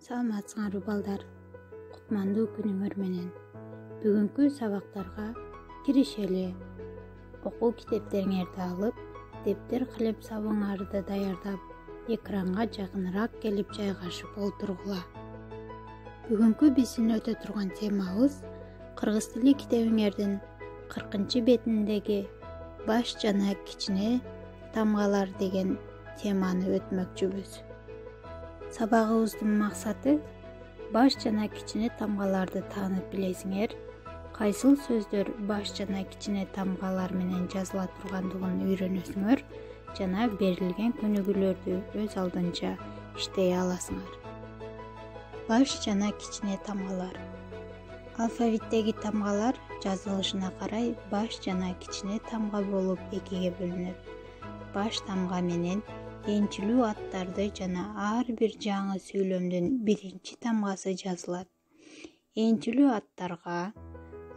Саламатсыңарбы балдар, кутмандуу күнүңөр менен. Бүгүнкү сабактарга киришели. Окуу китептериңерди алып, дептер калем сабыңарды даярдап, экранга жакыныраак келип жайгашып олтургула. Бүгүнкү биздин өтө турган темабыз кыргыз тили китебиңердин 40-бетиндеги баш жана кичине тамгалар деген теманы өтмөкчүбүз. Сабагыбыздын максаты баш жана кичине тамгаларды таанып билесиңер, кайсыл сөздөр баш жана кичине тамгалар менен жазыла тургандыгын үйрөнөсүңөр жана берилген көнүгүүлөрдү өз алдынча иштей аласыңар. Баш жана кичине тамгалар. Алфавиттеги тамгалар жазылышына карай баш жана кичине тамга болуп экиге бөлүнөт. Баш тамга менен энчилүү аттарды жана ар бир жаңы сүйлөмдүн биринчи тамгасы жазылат. Энчилүү аттарга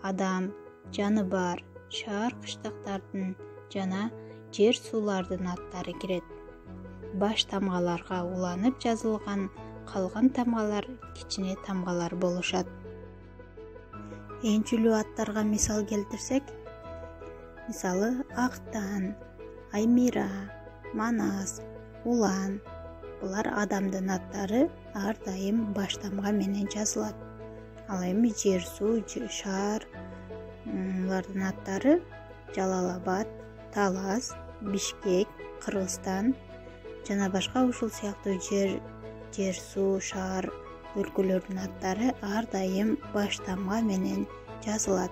адам, жаныбар, шаар кыштактардын жана жер суулардын аттары кирет. Баш тамгаларга уланып жазылган калган тамгалар кичине тамгалар болушат. Энчилүү аттарга мисал келтирсек, мисалы Актан, Аймира, Манас, Улан. Булар адамдын аттары ар дайым баш тамга менен жазылат. Ал эми жер суу, шаарлардын аттары Жалал-Абад, Талас, Бишкек, Кыргызстан жана башка ушул сыяктуу жер суу, шаар өлкөлөрдүн аттары ар дайым баш тамга менен жазылат.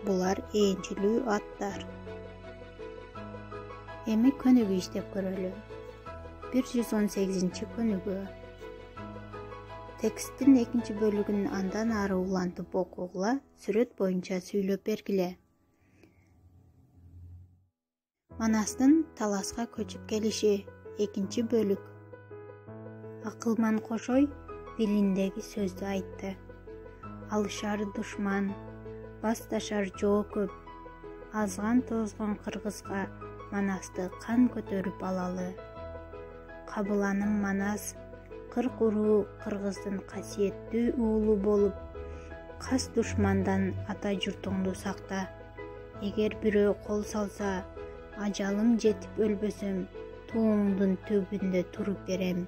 Булар энчилүү аттар. Эми көнүгүү иштеп көрөлү. 118 көнүгүү. Тексттин экинчи бөлүгүн андан ары улантып окугула, сүрөт боюнча сүйлөп бергиле. Манастын Таласка көчүп келиши. Экинчи бөлүк. Акылман Кошой дилиндеги сөздү айтты. Алышар душман, басташар жоо көп. Азган тозгон кыргызга Манасты кан көтөрүп алалы. Кабыланым Манас 40 уруу кыргыздын касиеттүү уулу болуп, кас душмандан ата журтуңду сакта. Эгер бирөө кол салса, ажалым жетип өлбөсөм, тууңдун түбүндө туруп берем.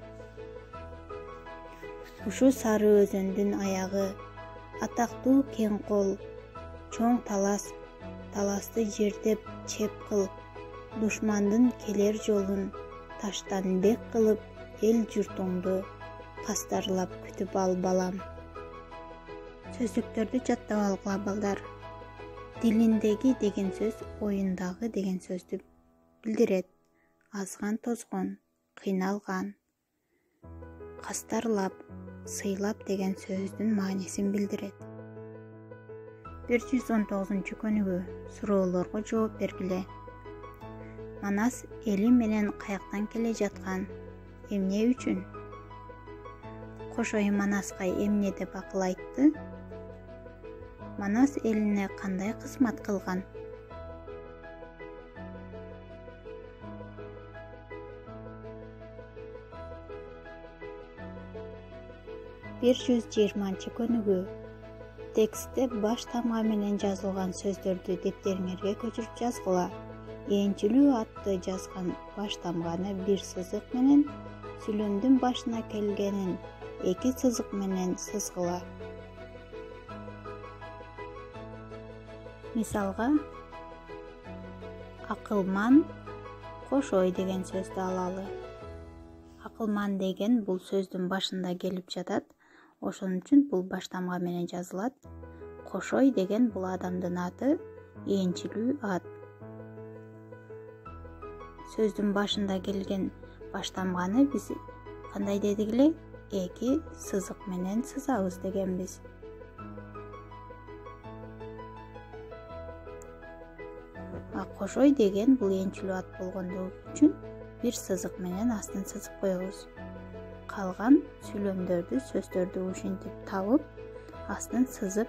Ушу сары өзөндүн аягы, атактуу кең кол, чоң талас, таласты жердеп чеп кыл, душмандын келер жолун таштан бек кылып, эл журтуңду кастарлап күтүп ал балам. Сөздүктөрдү жаттап алгыла балдар. Дилиндеги деген сөз оюндагы деген сөздү билдирет. Азган тозгон, кыйналган. Кастарлап, сыйлап деген сөздүн маанисин билдирет. 119 көнүгүү. Суроолорго жооп бергиле. Манас эли менен каяктан келе жаткан? Эмне үчүн? Кошой Манаска эмне деп акыл айтты? Манас элине кандай кызмат кылган? Көнүгүү. Текстте баш тамга менен жазылган сөздөрдү дептериңерге көчүрүп жазгыла. Энчилүү атты жазган баш тамганы бир сызык менен, сүйлөмдүн башына келгенин 2 сызык менен сызгыла. Мисалга, Акылман Кошой деген сөздү алалы. Акылман деген бул сөздүн башында келип жатат, ошон үчүн бул баш тамга менен жазылат. Кошой деген бул адамдын аты, энчилүү ат. Сөздүн башында келген баш тамганы биз кандай дедик эле? 2 сызык менен сызабыз дегенбиз. Кошой деген бул энчилүү ат болгондугу үчүн бир сызык менен астын сызып коебуз. Калган сүйлөмдөрдү, сөздөрдү ушинтип табып, астын сызып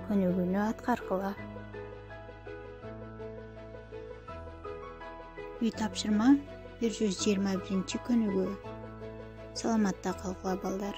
көнүгүүнү аткаргыла. Үй тапшырма 121 көнүгүү. Саламатта калгыла балдар.